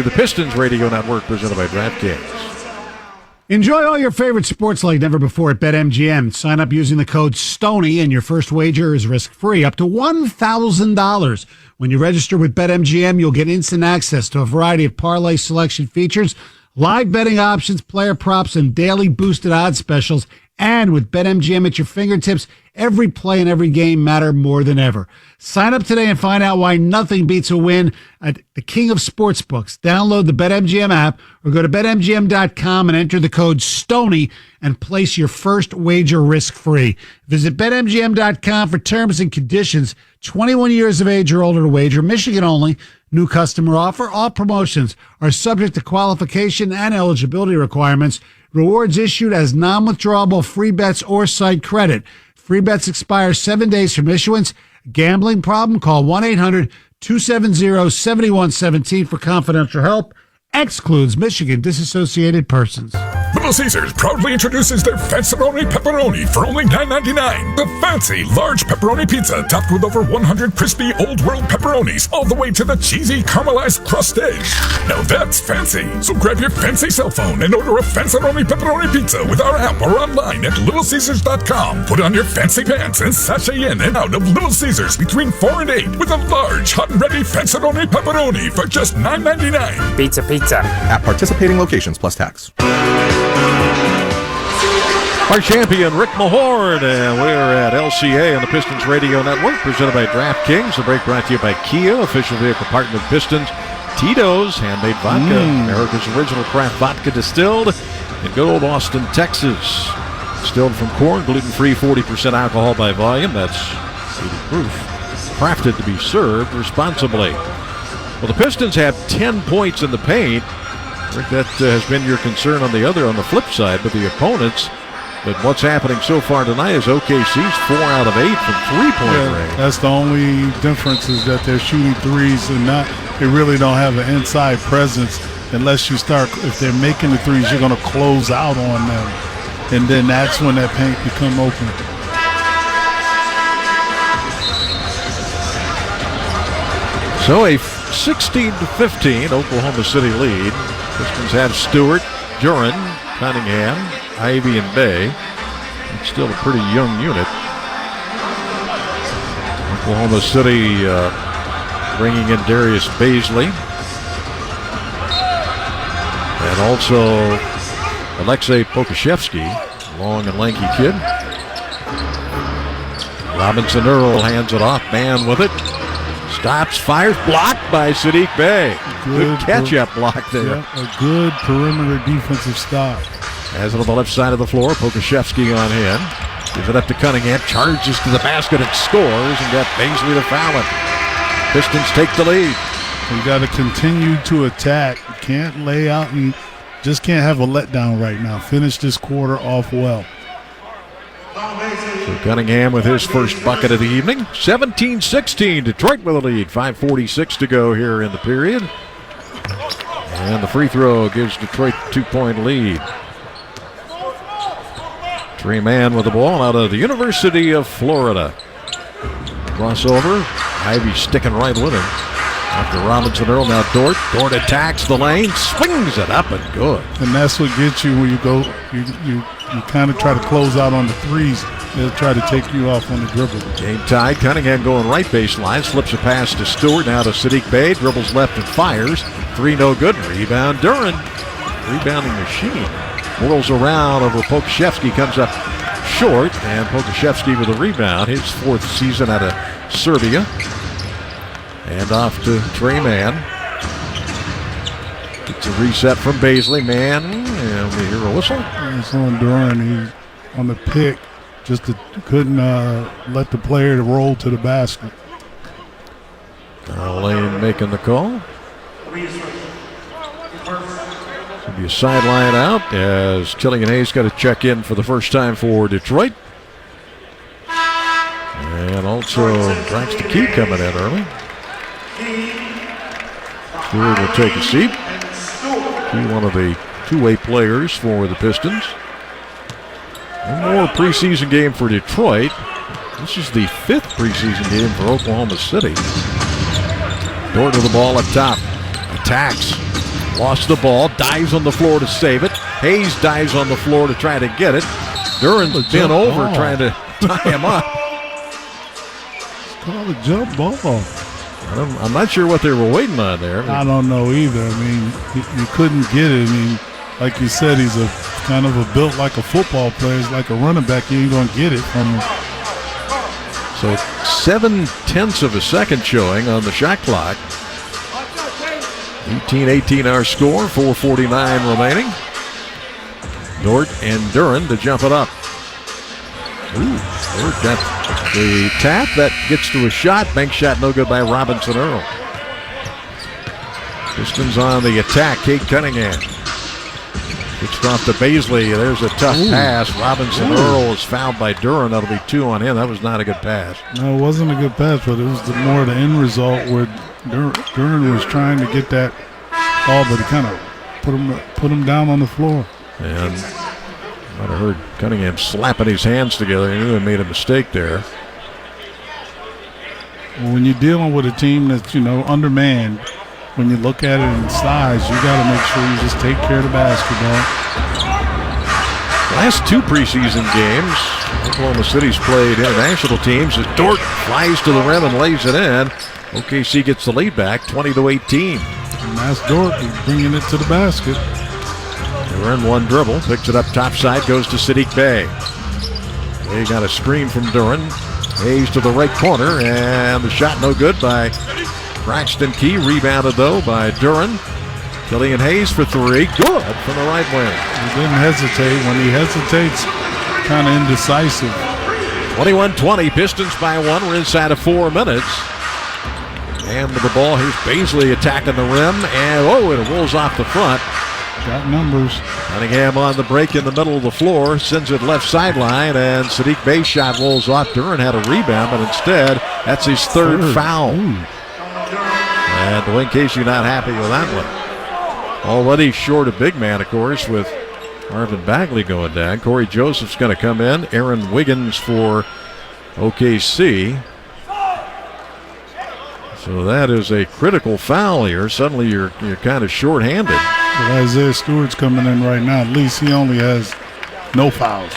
The Pistons Radio Network presented by DraftKings. Enjoy all your favorite sports like never before at BetMGM. Sign up using the code STONY and your first wager is risk-free up to $1,000. When you register with BetMGM, you'll get instant access to a variety of parlay selection features, live betting options, player props, and daily boosted odds specials. And with BetMGM at your fingertips, every play and every game matter more than ever. Sign up today and find out why nothing beats a win at the king of sportsbooks. Download the BetMGM app or go to BetMGM.com and enter the code STONY and place your first wager risk-free. Visit BetMGM.com for terms and conditions. 21 years of age or older to wager. Michigan only. New customer offer. All promotions are subject to qualification and eligibility requirements. Rewards issued as non-withdrawable free bets or site credit. Free bets expire 7 days from issuance. Gambling problem? Call 1-800-270-7117 for confidential help. Excludes Michigan disassociated persons. Little Caesars proudly introduces their Fancy-Roni Pepperoni for only $9.99. The fancy, large pepperoni pizza topped with over 100 crispy Old World pepperonis all the way to the cheesy caramelized crust edge. Now that's fancy. So grab your fancy cell phone and order a Fancy-Roni Pepperoni pizza with our app or online at littlecaesars.com. Put on your fancy pants and sashay in and out of Little Caesars between 4 and 8 with a large, hot and ready Fancy-Roni Pepperoni for just $9.99. Pizza. At participating locations plus tax. Our champion, Rick Mahorn, and we're at LCA on the Pistons Radio Network, presented by DraftKings. The break brought to you by Kia, official vehicle partner of Pistons. Tito's, handmade vodka, America's original craft vodka distilled in good old Austin, Texas. Distilled from corn, gluten-free, 40% alcohol by volume. That's 80 proof. Crafted to be served responsibly. Well, the Pistons have 10 points in the paint. I think that has been your concern on the flip side, but the opponents. But what's happening so far tonight is OKC's 4 out of 8 from three-point range. That's the only difference is that they're shooting threes and they really don't have an inside presence unless you start. If they're making the threes, you're going to close out on them, and then that's when that paint become open. So a 16-15 Oklahoma City lead. Pistons have Stewart, Duren, Cunningham, Ivey, and Bay. It's still a pretty young unit. Oklahoma City bringing in Darius Baisley. And also Alexei Pokusevski, long and lanky kid. Robinson Earl hands it off, man with it. Stops, fires, blocked by Saddiq Bey. Good catch-up block there. Yeah, a good perimeter defensive stop. Has it on the left side of the floor. Pokusevski on hand. Gives it up to Cunningham. Charges to the basket and scores, and got Baisley to foul it. Pistons take the lead. You got to continue to attack. You can't lay out. You just can't have a letdown right now. Finish this quarter off well. So Cunningham with his first bucket of the evening. 17-16, Detroit with a lead. 5:46 to go here in the period. And the free throw gives Detroit a 2-point lead. Trey Mann with the ball out of the University of Florida. Crossover. Ivey sticking right with him. After Robinson Earl, now Dort. Dort attacks the lane, swings it up and good. And that's what gets you when you go, you kind of try to close out on the threes. They'll try to take you off on the dribble. Game tied. Cunningham going right baseline. Slips a pass to Stewart. Now to Saddiq Bey. Dribbles left and fires. 3 no good. Rebound Duren. Rebounding machine. Whirls around over Pokusevski. Comes up short. And Pokusevski with a rebound. His 4th season out of Serbia. And off to Trey Mann. Gets a reset from Baisley. Mann. And we hear a whistle. It's on Duren. He's on the pick. Just couldn't let the player roll to the basket. Lane making the call. It'll be a sideline out as Killian Hayes got to check in for the first time for Detroit. And also Braxton Key coming in early. Stewart will take a seat. Key, one of the two-way players for the Pistons. One more preseason game for Detroit. This is the 5th preseason game for Oklahoma City. Dort to the ball up top. Attacks. Lost the ball, dives on the floor to save it. Hayes dives on the floor to try to get it. Duran's bent over trying to tie him up. It's called a jump ball. I'm not sure what they were waiting on there. I don't know either. I mean, you couldn't get it. I mean, like you said, he's a kind of built like a football player. He's like a running back. You ain't going to get it from him. So 7/10 of a second showing on the shot clock. 18-18 our score, 4:49 remaining. Dort and Duran to jump it up. Ooh, Dort got the tap. That gets to a shot. Bank shot no good by Robinson Earl. Pistons on the attack. Cade Cunningham. It's off to Baisley. There's a tough pass. Robinson Earl is fouled by Duran. That'll be 2 on him. That was not a good pass. No, it wasn't a good pass, but it was more the end result where Duran was trying to get that ball, but he kind of put him down on the floor. And might have heard Cunningham slapping his hands together. He knew he made a mistake there. Well, when you're dealing with a team that's, undermanned, when you look at it in size, you got to make sure you just take care of the basketball. Last 2 preseason games, Oklahoma City's played international teams. As Dort flies to the rim and lays it in. OKC gets the lead back, 20-18. And that's Dort bringing it to the basket. They were in one dribble, picks it up top side, goes to Sadiq Bey. They got a screen from Duran. Hayes to the right corner, and the shot no good by Braxton Key. Rebounded, though, by Duran. Killian Hayes for 3. Good from the right wing. He didn't hesitate. When he hesitates, kind of indecisive. 21-20, Pistons by 1. We're inside of 4 minutes. And with the ball, here's Baisley attacking the rim, and it rolls off the front. Got numbers. Cunningham on the break in the middle of the floor, sends it left sideline, and Sadiq Bey's shot rolls off. Duran had a rebound, but instead, that's his third foul. Ooh. And Dwayne Casey not happy with that one. Already short a big man, of course, with Marvin Bagley going down. Corey Joseph's going to come in. Aaron Wiggins for OKC. So that is a critical foul here. Suddenly you're kind of short-handed. But Isaiah Stewart's coming in right now. At least he only has no fouls.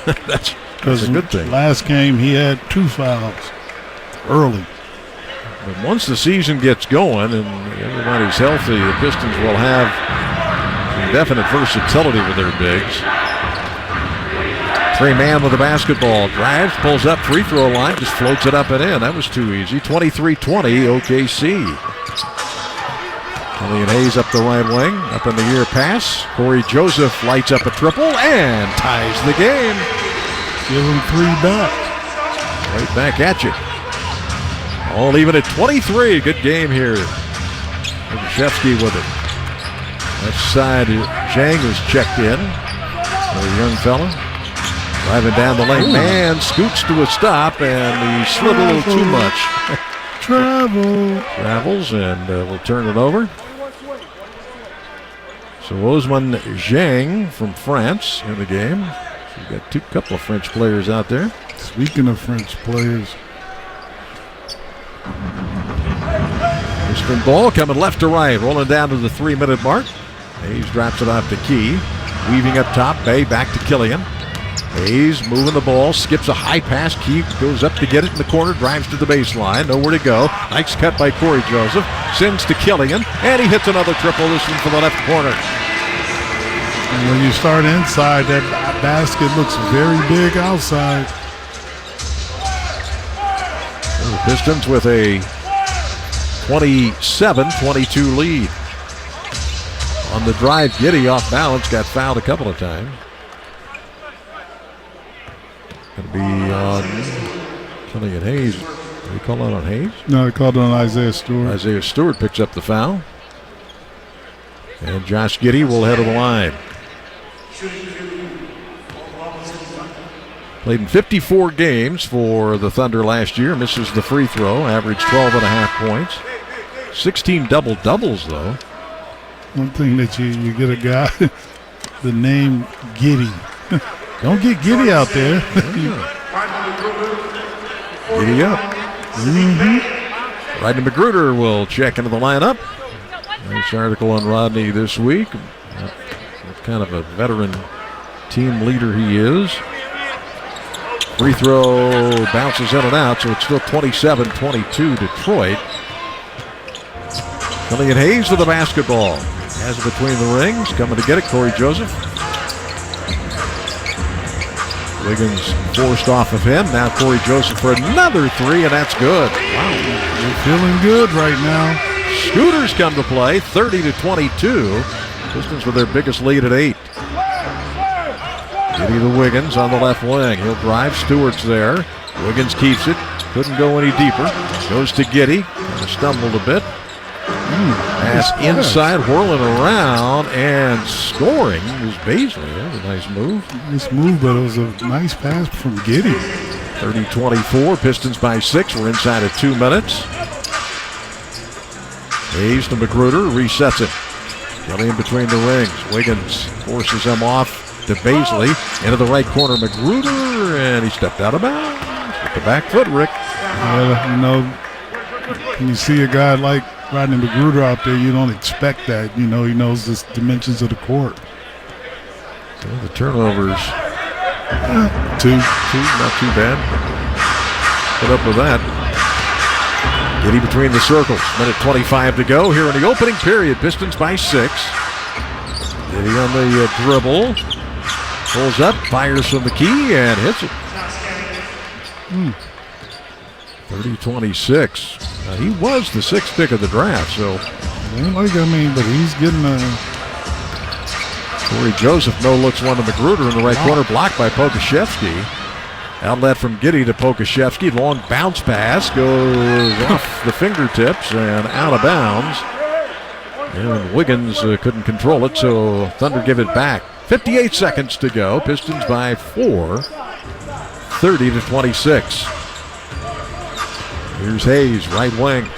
That's a good thing. Last game he had 2 fouls early. But once the season gets going and everybody's healthy, the Pistons will have some definite versatility with their bigs. Trey Mann with the basketball. Drives, pulls up, free throw line, just floats it up and in. That was too easy. 23-20 OKC. Killian Hayes up the right wing, up in the air pass. Corey Joseph lights up a triple and ties the game. Give him 3 back. Right back at you. All even at 23. Good game here. Krzyzewski with it. Left side, Zhang was checked in. A young fella. Driving down the lane. Man scoots to a stop, and he slid a little too much. Travels, and we'll turn it over. So Osman Zhang from France in the game. So we've got a couple of French players out there. Speaking of French players. Eastern ball coming left to right, rolling down to the 3-minute mark. Hayes drops it off to Key. Weaving up top, Bey back to Killian. Hayes moving the ball, skips a high pass. Key goes up to get it in the corner, drives to the baseline, nowhere to go. Nice cut by Corey Joseph, sends to Killian, and he hits another triple, this one from the left corner. And when you start inside, that basket looks very big outside. The Pistons with a 27-22 lead. On the drive, Giddey off balance, got fouled a couple of times. Going to be on Killian Hayes. Did they call it on Hayes? No, they called it on Isaiah Stewart. Isaiah Stewart picks up the foul. And Josh Giddey will head to the line. Played in 54 games for the Thunder last year. Misses the free throw. Averaged 12.5 points. 16 double-doubles, though. One thing that you get a guy, the name Giddey. Don't get Giddey out there. Giddey up. Rodney McGruder will check into the lineup. Nice article on Rodney this week. What kind of a veteran team leader he is. Free throw bounces in and out, so it's still 27-22 Detroit. Killian Hayes with the basketball. Has it between the rings. Coming to get it, Corey Joseph. Wiggins forced off of him. Now Corey Joseph for another three, and that's good. Wow. They're feeling good right now. Scooters come to play, 30-22. Pistons with their biggest lead at 8. Giddey to Wiggins on the left wing. He'll drive. Stewart's there. Wiggins keeps it. Couldn't go any deeper. Goes to Giddey. Kind of stumbled a bit. Pass inside, whirling around, and scoring is Baisley. That was a nice move. Nice move, but it was a nice pass from Giddey. 30-24. Pistons by 6. We're inside of 2 minutes. Hayes to Magruder. Resets it. Killian between the rings. Wiggins forces him off to Baisley. Into the right corner, Magruder, and he stepped out of bounds. With the back foot, Rick. You know, when you see a guy like Rodney Magruder out there, you don't expect that. You know, he knows the dimensions of the court. So the turnovers, two, not too bad. Put up with that. Giddey between the circles. Minute 25 to go here in the opening period. Pistons by 6. Giddey on the dribble. Pulls up, fires from the key, and hits it. 30-26. He was the 6th pick of the draft, so. But he's getting a. Corey Joseph no-looks one to Magruder in the right corner, blocked by Pokusevski. Outlet from Giddey to Pokusevski. Long bounce pass goes off the fingertips and out of bounds. And Wiggins couldn't control it, so Thunder give it back. 58 seconds to go. Pistons by 4. 30-26. Here's Hayes, right wing.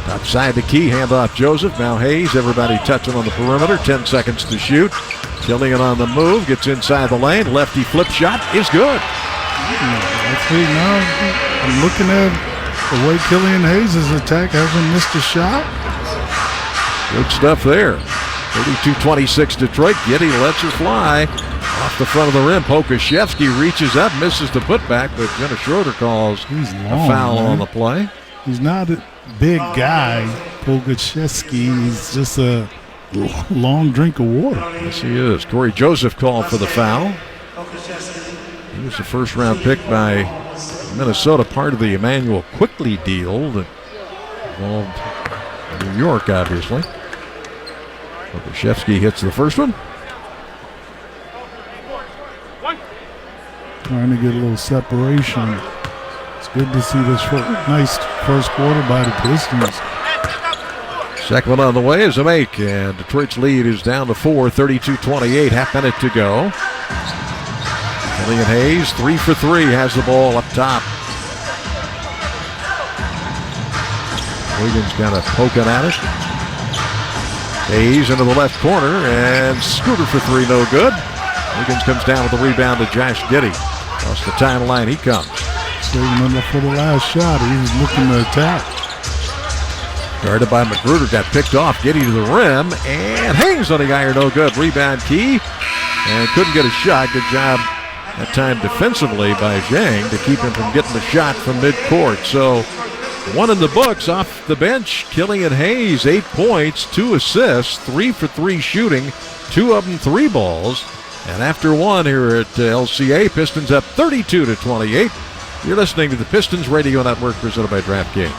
Outside the key, handoff Joseph. Now Hayes, everybody touching on the perimeter. 10 seconds to shoot. Killian on the move, gets inside the lane. Lefty flip shot is good. Let's see now. I'm looking at the way Killian Hayes' attack hasn't missed a shot. Good stuff there. 32-26 Detroit. Giddey lets her fly. Off the front of the rim, Pokusevski reaches up, misses the putback, but Jenna Schroeder calls a foul on the play. He's not a big guy, Pokusevski. He's just a long drink of water. Yes, he is. Corey Joseph called for the foul. He was the first-round pick by Minnesota, part of the Emmanuel Quickley deal that involved New York, obviously. Pokusevski hits the first one. Trying to get a little separation. It's good to see this nice first quarter by the Pistons. Second one on the way is a make, and Detroit's lead is down to 4, 32-28, half minute to go. Killian Hayes, 3 for 3, has the ball up top. Wiggins kind of poking at it. Hayes into the left corner, and Scooter for 3, no good. Wiggins comes down with the rebound to Josh Giddey. Across the timeline he comes. Saving up for the last shot. He was looking to attack. Guarded by Magruder, got picked off. Giddey to the rim, and hangs on the iron, no good. Rebound Key, and couldn't get a shot. Good job that time defensively by Zhang to keep him from getting the shot from midcourt. So one in the books off the bench. Killian Hayes, 8 points, 2 assists, 3 for 3 shooting, 2 of them 3 balls. And after one here at LCA, Pistons up 32-28. You're listening to the Pistons Radio Network presented by DraftKings.